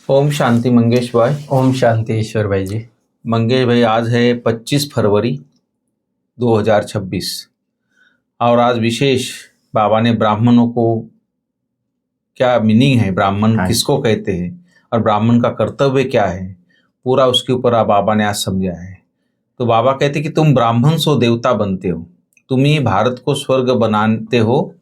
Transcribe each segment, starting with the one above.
ओम शांति मंगेश भाई। ओम शांति ईश्वर भाई जी। मंगेश भाई, आज है 25 फरवरी 2026 और आज विशेष बाबा ने ब्राह्मणों को क्या मीनिंग है, ब्राह्मण किसको कहते हैं और ब्राह्मण का कर्तव्य क्या है, पूरा उसके ऊपर आप बाबा ने आज समझाया है। तो बाबा कहते कि तुम ब्राह्मण सो देवता बनते हो, तुम ही भारत को स्वर्ग बनाते हो,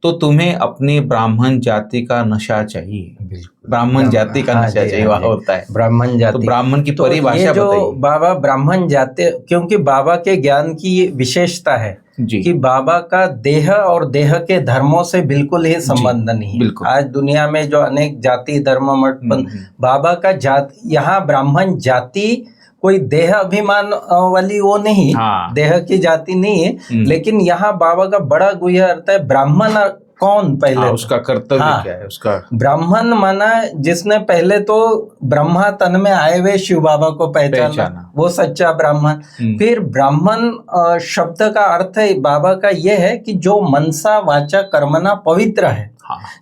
तो तुम्हें अपनी ब्राह्मण जाति का नशा चाहिए। ब्राह्मण जाति का नशा चाहिए, वह होता है ब्राह्मण जाति। तो ब्राह्मण की तो परिभाषा बताइए। बाबा ब्राह्मण जाति, क्योंकि बाबा के ज्ञान की विशेषता है कि बाबा का देह और देह के धर्मों से बिल्कुल ही संबंध नहीं है। आज दुनिया में जो अनेक जाति धर्म मठ, बाबा का जाति, यहाँ ब्राह्मण जाति कोई देह अभिमान वाली वो नहीं, देह की जाति नहीं है, लेकिन यहाँ बाबा का बड़ा गुह्य अर्थ है। ब्राह्मण कौन, पहले उसका कर्तव्य क्या है, उसका ब्राह्मण माना जिसने पहले तो ब्रह्मा तन में आए हुए शिव बाबा को पहचाना, वो सच्चा ब्राह्मण। फिर ब्राह्मण शब्द का अर्थ है बाबा का ये है कि जो मनसा वाचा कर्मणा पवित्र है,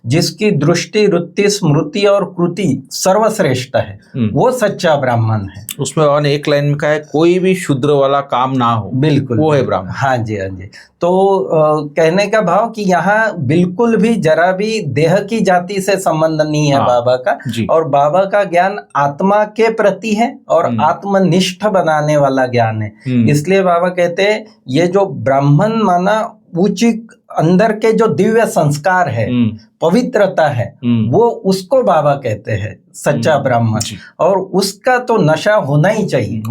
जिसकी दृष्टि रुत्ति स्मृति और कृति सर्वश्रेष्ठ है, वो सच्चा ब्राह्मण है। उसमें और एक लाइन में कहा है, कोई भी शूद्र वाला काम ना हो, बिल्कुल वो है ब्राह्मण। हाँ जी, हाँ जी। तो कहने का भाव कि यहाँ बिल्कुल भी जरा भी देह की जाति से संबंध नहीं है बाबा का, और बाबा का ज्ञान आत्मा के प्रति है और आत्मनिष्ठ बनाने वाला ज्ञान है। इसलिए बाबा कहते हैं ये जो ब्राह्मण माना ऊंची अंदर के जो दिव्य संस्कार है, पवित्रता है, वो उसको बाबा कहते हैं सच्चा ब्राह्मण। और उसका तो नशा होना ही चाहिए,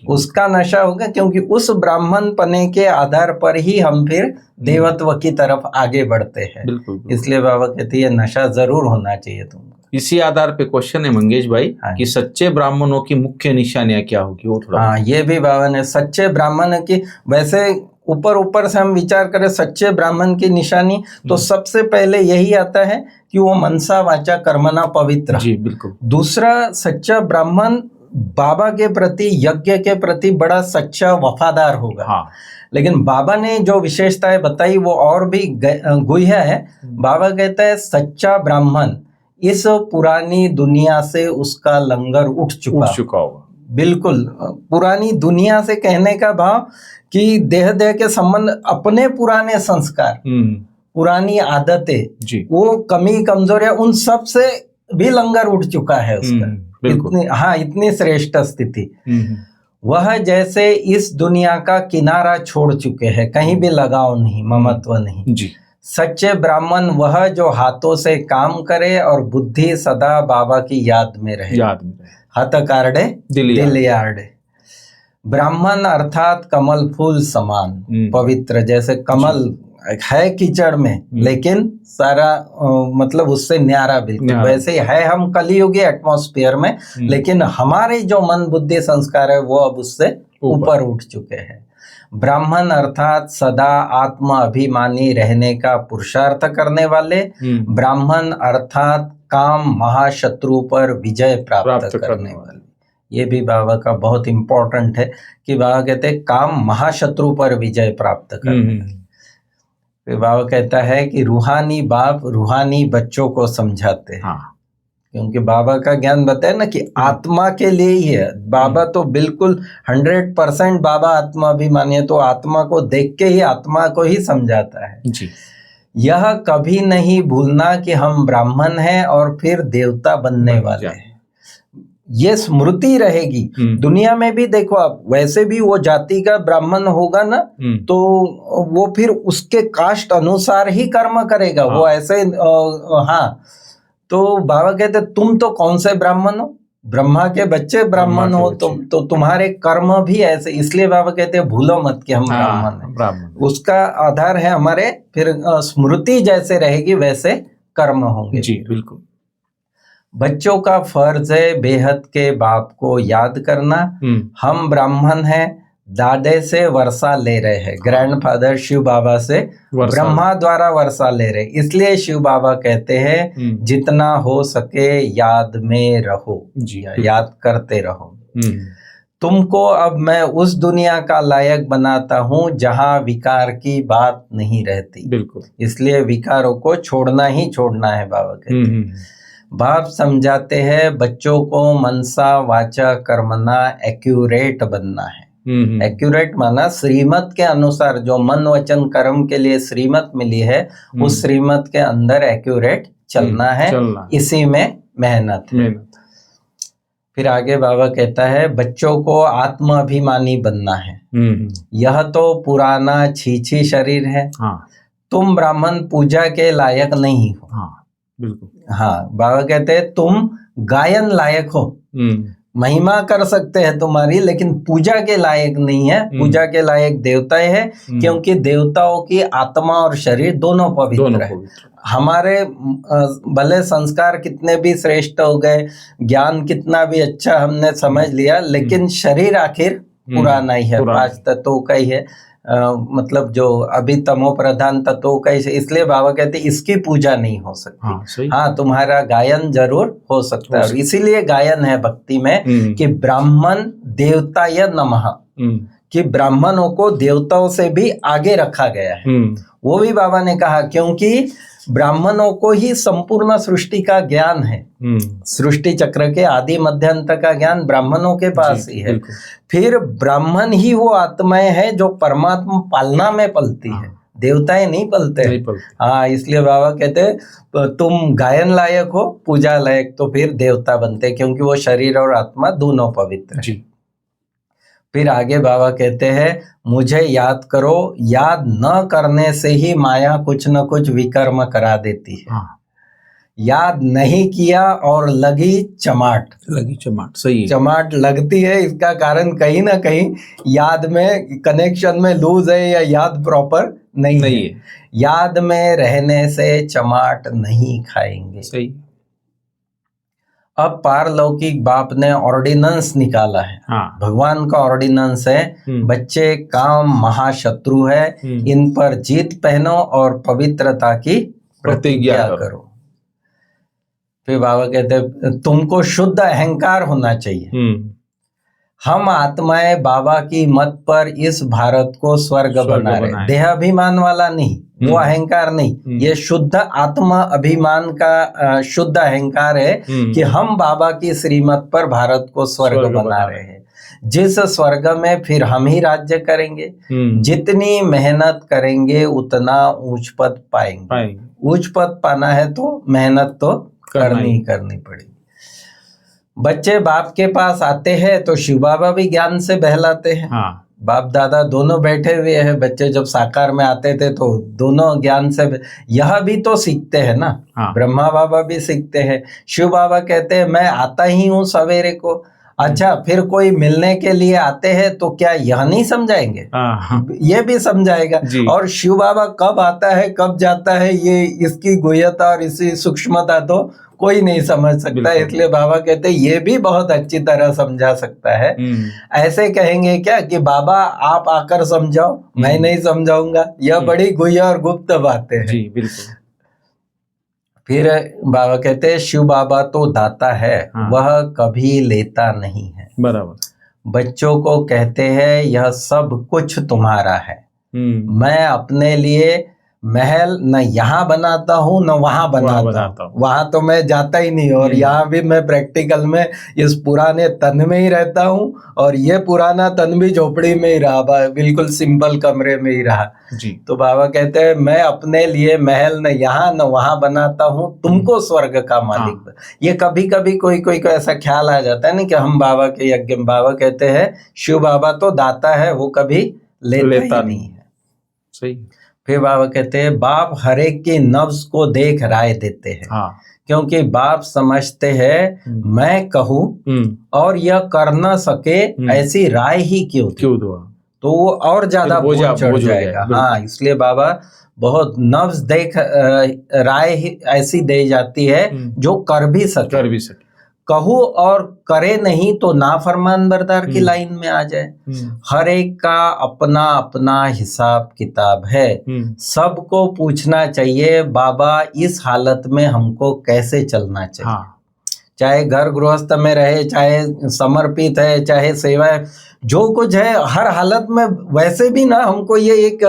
उसका नशा होगा, क्योंकि उस ब्राह्मण पने के आधार पर ही हम फिर देवत्व की तरफ आगे बढ़ते हैं। इसलिए बाबा कहते हैं नशा जरूर होना चाहिए तुमको। इसी आधार पे क्वेश्चन है मंगेश भाई कि सच्चे ब्राह्मणों की मुख्य निशानियां क्या होगी, वो थोड़ा। हाँ, ये भी बाबा ने सच्चे ब्राह्मण की, वैसे ऊपर से हम विचार करें सच्चे ब्राह्मण की निशानी, तो सबसे पहले यही आता है कि वो मनसा वाचा कर्मणा पवित्र। जी बिल्कुल। दूसरा, सच्चा ब्राह्मण बाबा के प्रति, यज्ञ के प्रति बड़ा सच्चा वफादार होगा। लेकिन बाबा ने जो विशेषताएं बताई वो और भी गुह्य है। बाबा कहता है सच्चा ब्राह्मण इस पुरानी दुनिया से उसका लंगर उठ चुका होगा। बिल्कुल पुरानी दुनिया से कहने का भाव कि देह के संबंध, अपने पुराने संस्कार, पुरानी आदतें, वो कमी कमजोरियां, उन सब से भी लंगर उठ चुका है उसका। इतनी श्रेष्ठ स्थिति। वह जैसे इस दुनिया का किनारा छोड़ चुके हैं, कहीं भी लगाव नहीं, ममत्व नहीं। सच्चे ब्राह्मण वह जो हाथों से काम करे और बुद्धि सदा बाबा की याद में रहे। हाथ कार्डे दिल यार्डे। ब्राह्मण अर्थात कमल फूल समान पवित्र, जैसे कमल है कीचड़ में लेकिन सारा मतलब उससे न्यारा बिल्कुल, वैसे ही है हम कलियुगी एटमॉस्फेयर में, लेकिन हमारे जो मन बुद्धि संस्कार है वो अब उससे ऊपर उठ चुके हैं। ब्राह्मण अर्थात सदा आत्म अभिमानी रहने का पुरुषार्थ करने वाले। ब्राह्मण अर्थात काम महाशत्रु पर विजय प्राप्त करने वाले। ये भी बाबा का बहुत इंपॉर्टेंट है कि बाबा कहते हैं काम महाशत्रु पर विजय प्राप्त करने वाले। बाबा कहता है कि रूहानी बाप रूहानी बच्चों को समझाते हैं। क्योंकि बाबा का ज्ञान बताया ना कि आत्मा के लिए ही है। बाबा तो बिल्कुल 100% बाबा आत्मा अभिमानी है, तो आत्मा को देख के ही आत्मा को ही समझाता है। यह कभी नहीं भूलना कि हम ब्राह्मण हैं और फिर देवता बनने वाले हैं। ये स्मृति रहेगी। दुनिया में भी देखो आप, वैसे भी वो जाति का ब्राह्मण होगा ना, तो वो फिर उसके कास्ट अनुसार ही कर्म करेगा। वो ऐसे तो बाबा कहते तुम तो कौन से ब्राह्मण हो, ब्रह्मा के बच्चे ब्राह्मण हो, तो तुम्हारे कर्म भी ऐसे। इसलिए बाबा कहते हैं भूलो मत कि हम ब्राह्मण हैं। उसका आधार है हमारे, फिर स्मृति जैसे रहेगी वैसे कर्म होंगे। जी बिल्कुल। बच्चों का फर्ज है बेहद के बाप को याद करना। हम ब्राह्मण हैं, दादे से वर्षा ले रहे हैं, ग्रैंडफादर शिव बाबा से ब्रह्मा द्वारा वर्षा ले रहे, इसलिए शिव बाबा कहते हैं जितना हो सके याद में रहो, याद करते रहो। तुमको अब मैं उस दुनिया का लायक बनाता हूँ जहाँ विकार की बात नहीं रहती। बिल्कुल। इसलिए विकारों को छोड़ना ही छोड़ना है बाबा कहते हैं। बाप समझाते हैं बच्चों को मनसा वाचा कर्मणा एक्यूरेट बनना है। एक्यूरेट माना श्रीमत के अनुसार, जो मन वचन कर्म के लिए श्रीमत मिली है उस श्रीमत के अंदर एक्यूरेट चलना है, इसी में मेहनत है। फिर आगे बाबा कहता है बच्चों को आत्माभिमानी बनना है। यह तो पुराना छीछी शरीर है। तुम ब्राह्मण पूजा के लायक नहीं हो। बिल्कुल। हाँ, बाबा कहते हैं तुम गायन लायक हो, महिमा कर सकते हैं तुम्हारी, लेकिन पूजा के लायक नहीं है। पूजा के लायक देवता है, क्योंकि देवताओं की आत्मा और शरीर दोनों पवित्र है। हमारे भले संस्कार कितने भी श्रेष्ठ हो गए, ज्ञान कितना भी अच्छा हमने समझ लिया, लेकिन शरीर आखिर पुराना ही है, 5 तत्वों का ही है। मतलब जो अभी तमो प्रधान तत्वों का, इसलिए बाबा कहते इसकी पूजा नहीं हो सकती। हाँ, तुम्हारा गायन जरूर हो सकता है, और इसीलिए गायन है भक्ति में कि ब्राह्मण देवताय नमः, कि ब्राह्मणों को देवताओं से भी आगे रखा गया है। वो भी बाबा ने कहा क्योंकि ब्राह्मणों को ही संपूर्ण सृष्टि का ज्ञान है। सृष्टि चक्र के आदि मध्य अंत का ज्ञान ब्राह्मणों के पास ही है। फिर ब्राह्मण ही वो आत्माएं हैं जो परमात्मा पालना में पलती है, देवताएं नहीं पलते। हाँ, इसलिए बाबा कहते तुम गायन लायक हो, पूजा लायक, तो फिर देवता बनते, क्योंकि वो शरीर और आत्मा दोनों पवित्र है। फिर आगे बाबा कहते हैं मुझे याद करो, याद न करने से ही माया कुछ न कुछ विकर्म करा देती है। याद नहीं किया और लगी चमाट। सही है, चमाट लगती है। इसका कारण कहीं ना कहीं याद में कनेक्शन में लूज है, या याद प्रॉपर नहीं है। याद में रहने से चमाट नहीं खाएंगे। सही। अब पारलौकिक बाप ने ऑर्डिनेंस निकाला है। भगवान का ऑर्डिनेंस है, बच्चे काम महाशत्रु है, इन पर जीत पहनो और पवित्रता की प्रतिज्ञा करो। फिर बाबा कहते तुमको शुद्ध अहंकार होना चाहिए। हम आत्माएं बाबा की मत पर इस भारत को स्वर्ग बना रहे, देह अभिमान वाला नहीं, वो अहंकार नहीं, ये शुद्ध आत्मा अभिमान का शुद्ध अहंकार है कि हम बाबा की श्रीमत पर भारत को स्वर्ग बना रहे हैं, जिस स्वर्ग में फिर हम ही राज्य करेंगे। जितनी मेहनत करेंगे उतना ऊंच पद पाएंगे। ऊंच पद पाना है तो मेहनत तो करनी पड़ेगी। बच्चे बाप के पास आते हैं तो शिव बाबा भी ज्ञान से बहलाते हैं। बाप दादा दोनों बैठे हुए हैं। बच्चे जब साकार में आते थे तो दोनों ज्ञान से यह भी तो सीखते हैं ना। ब्रह्मा बाबा भी सीखते हैं। शिव बाबा कहते हैं मैं आता ही हूँ सवेरे को। अच्छा, फिर कोई मिलने के लिए आते हैं तो क्या यह नहीं समझाएंगे? ये भी समझाएगा। और शिव बाबा कब आता है कब जाता है, ये इसकी गुह्यता और इसकी सूक्ष्मता तो कोई नहीं समझ सकता। इसलिए बाबा कहते हैं ये भी बहुत अच्छी तरह समझा सकता है। ऐसे कहेंगे क्या कि बाबा आप आकर समझाओ, मैं नहीं समझाऊंगा, यह बड़ी गुह्य और गुप्त बातें हैं। जी बिल्कुल। फिर बाबा कहते हैं शिव बाबा तो दाता है, वह कभी लेता नहीं है। बराबर। बच्चों को कहते हैं यह सब कुछ तुम्हारा है। मैं अपने लिए महल न यहाँ बनाता हूँ न वहां बनाता हूँ। वहां तो मैं जाता ही नहीं, और यहाँ भी मैं प्रैक्टिकल में इस पुराने तन में ही रहता हूँ, और ये पुराना तन भी झोपड़ी में ही रहा, बिल्कुल सिंपल कमरे में ही रहा। जी। तो बाबा कहते हैं मैं अपने लिए महल न यहाँ न वहां बनाता हूँ, तुमको स्वर्ग का मालिक। ये कभी कभी कोई को ऐसा ख्याल आ जाता है ना कि हम बाबा के यज्ञ। बाबा कहते हैं शिव बाबा तो दाता है, वो कभी लेता नहीं है। सही। फिर बाबा कहते हैं बाप हरेक की नफ्स को देख राय देते हैं। क्योंकि बाप समझते हैं मैं कहूँ और यह कर न सके, ऐसी राय ही क्यों दो, तो वो और ज्यादा बोझ चढ़ जाएगा। हाँ, इसलिए बाबा बहुत नफ्स देख राय ऐसी दे जाती है जो कर भी सके। कहूँ और करे नहीं तो नाफरमान बरदार की लाइन में आ जाए। हर एक का अपना अपना हिसाब किताब है। सबको पूछना चाहिए बाबा इस हालत में हमको कैसे चलना चाहिए। चाहे घर गृहस्थ में रहे, चाहे समर्पित है, चाहे सेवा है, जो कुछ है हर हालत में। वैसे भी ना हमको ये एक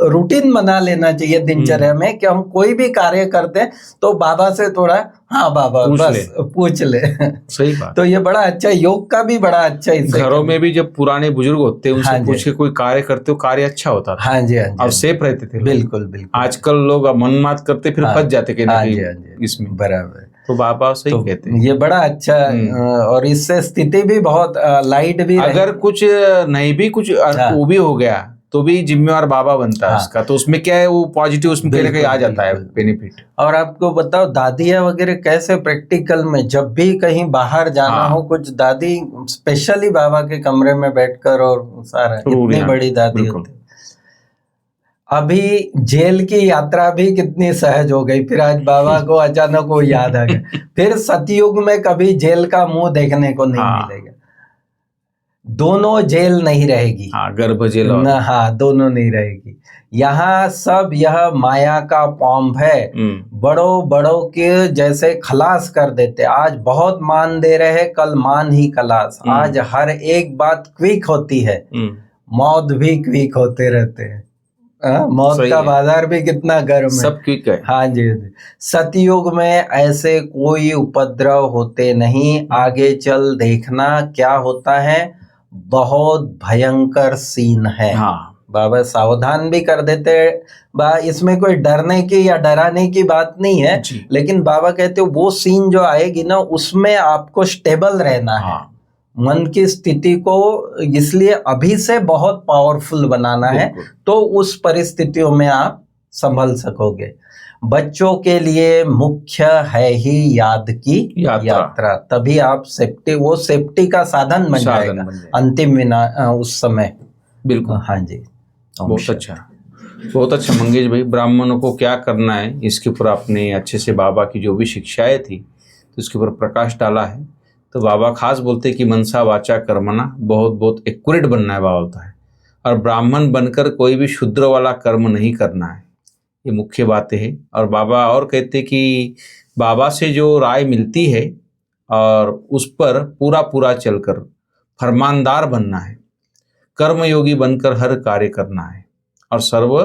रूटीन बना लेना चाहिए दिनचर्या में कि हम कोई भी कार्य करते हैं तो बाबा से थोड़ा हाँ बाबा बस पूछ ले। सही बात। तो ये बड़ा अच्छा, योग का भी बड़ा अच्छा हिस्सा। घरों में भी जब पुराने बुजुर्ग होते हैं उनसे पूछ के कोई कार्य करते हो, कार्य अच्छा होता था। हाँ जी, हाँ जी, और सेफ रहते थे। बिल्कुल बिल्कुल। आजकल लोग मन मात करते फिर फंस जाते कहीं इसमें। बराबर। तो बाबा सही कहते हैं, ये बड़ा अच्छा। और इससे स्थिति भी बहुत लाइट भी अगर कुछ नहीं भी कुछ वो भी हो गया तो भी जिम्मेवार बाबा बनता है उसका। तो उसमें क्या है, वो पॉजिटिव उसमें कहीं ना कहीं आ जाता है बेनिफिट। और आपको बताओ दादियाँ वगैरह कैसे प्रैक्टिकल में जब भी कहीं बाहर जाना हो, कुछ दादी स्पेशली बाबा के कमरे में बैठकर, और सारा इतनी बड़ी दादी होती। अभी जेल की यात्रा भी कितनी सहज हो गई, फिर आज बाबा को अचानक वो याद आ गया। फिर सतयुग में कभी जेल का मुंह देखने को नहीं मिलेगा। दोनों जेल नहीं रहेगी। गर्भ जेल ना, हाँ दोनों नहीं रहेगी। यहाँ सब यह माया का पॉम्प है। बड़ों बड़ों के जैसे खलास कर देते। आज बहुत मान दे रहे, कल मान ही खलास। आज हर एक बात क्विक होती है, मौत भी क्विक होते रहते हैं। मौत का बाजार भी कितना गर्म है, सब क्विक है। हाँ जी। सतयुग में ऐसे कोई उपद्रव होते नहीं। आगे चल देखना क्या होता है, बहुत भयंकर सीन है। बाबा सावधान भी कर देते हैं। इसमें कोई डरने की या डराने की बात नहीं है, लेकिन बाबा कहते हो वो सीन जो आएगी ना, उसमें आपको स्टेबल रहना है। मन की स्थिति को इसलिए अभी से बहुत पावरफुल बनाना है, तो उस परिस्थितियों में आप संभल सकोगे। बच्चों के लिए मुख्य है ही याद की यात्रा। तभी आप वो सेफ्टी का साधन बन जाएगा अंतिम उस समय। बिल्कुल, हाँ जी। बहुत अच्छा, बहुत अच्छा मंगेश भाई। ब्राह्मणों को क्या करना है इसके ऊपर आपने अच्छे से बाबा की जो भी शिक्षाएं थी तो इसके ऊपर प्रकाश डाला है। तो बाबा खास बोलते हैं कि मनसा वाचा कर्मणा, बहुत बहुत एक्यूरेट बनना है बाबा बोलता है। और ब्राह्मण बनकर कोई भी शूद्र वाला कर्म नहीं करना है, ये मुख्य बातें हैं। और बाबा और कहते कि बाबा से जो राय मिलती है और उस पर पूरा पूरा चलकर फरमानदार बनना है, कर्मयोगी बनकर हर कार्य करना है, और सर्व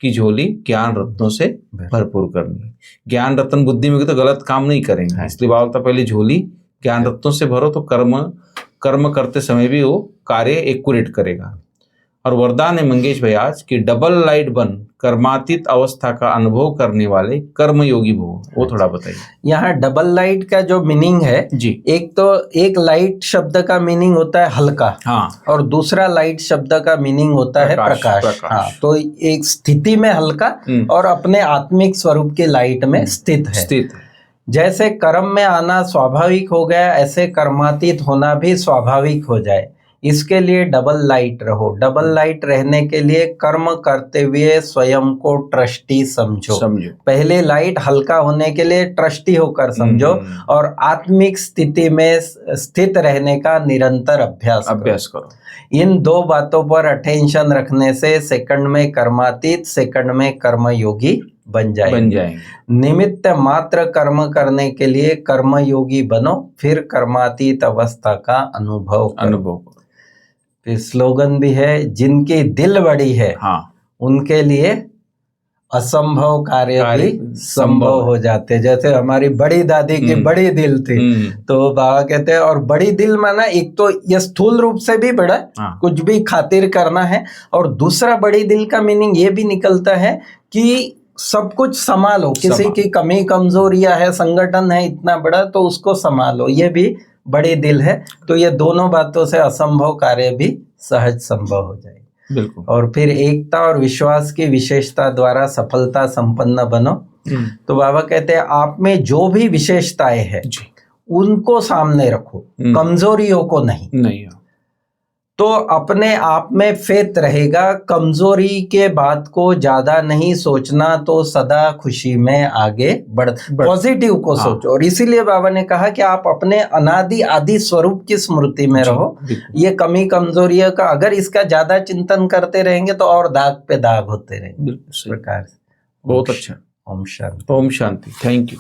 की झोली ज्ञान रत्नों से भरपूर करनी है। ज्ञान रत्न बुद्धि में तो गलत काम नहीं करेंगे, इसलिए बाबा बोलता पहले झोली ज्ञान रत्नों से भरो तो कर्म करते समय भी वो कार्य एक्यूरेट करेगा। और वरदान है मंगेश भाई आज कि डबल लाइट बन कर्मातीत अवस्था का अनुभव करने वाले कर्मयोगी भव, वो थोड़ा बताइए। यहाँ डबल लाइट का जो मीनिंग है जी, एक तो एक लाइट शब्द का मीनिंग होता है हल्का, और दूसरा लाइट शब्द का मीनिंग होता है प्रकाश। हाँ, तो एक स्थिति में हल्का और अपने आत्मिक स्वरूप की लाइट में स्थित है। जैसे कर्म में आना स्वाभाविक हो गया, ऐसे कर्मातीत होना भी स्वाभाविक हो जाए, इसके लिए डबल लाइट रहो। डबल लाइट रहने के लिए कर्म करते हुए स्वयं को ट्रस्टी समझो। पहले लाइट हल्का होने के लिए ट्रस्टी होकर समझो, और आत्मिक स्थिति में स्थित रहने का निरंतर अभ्यास करो। इन दो बातों पर अटेंशन रखने से सेकंड में कर्मातीत, सेकंड में कर्मयोगी बन जाएंगे। निमित्त मात्र कर्म करने के लिए कर्मयोगी बनो, फिर कर्मातीत अवस्था का अनुभव करो। फिर स्लोगन भी है, जिनकी दिल बड़ी है उनके लिए असंभव कार्य भी संभव हो जाते। जैसे हमारी बड़ी दादी की बड़ी दिल थी, तो बाबा कहते हैं, और बड़ी दिल माना एक तो ये स्थूल रूप से भी बड़ा, कुछ भी खातिर करना है, और दूसरा बड़ी दिल का मीनिंग ये भी निकलता है कि सब कुछ संभालो। किसी की कमी कमजोरियां है, संगठन है इतना बड़ा, तो उसको संभालो, ये भी बड़ी दिल है। तो ये दोनों बातों से असंभव कार्य भी सहज संभव हो जाए। बिल्कुल। और फिर एकता और विश्वास की विशेषता द्वारा सफलता संपन्न बनो। तो बाबा कहते हैं आप में जो भी विशेषताएं हैं उनको सामने रखो, कमजोरियों को नहीं। तो अपने आप में फेथ रहेगा। कमजोरी के बात को ज्यादा नहीं सोचना, तो सदा खुशी में आगे बढ़ पॉजिटिव को सोचो। और इसीलिए बाबा ने कहा कि आप अपने अनादि आदि स्वरूप की स्मृति में रहो। ये कमी कमजोरियों का अगर इसका ज्यादा चिंतन करते रहेंगे तो और दाग पे दाग होते रहेंगे। इस प्रकार से। बहुत अच्छा। ओम शांति। ओम शांति। Thank you.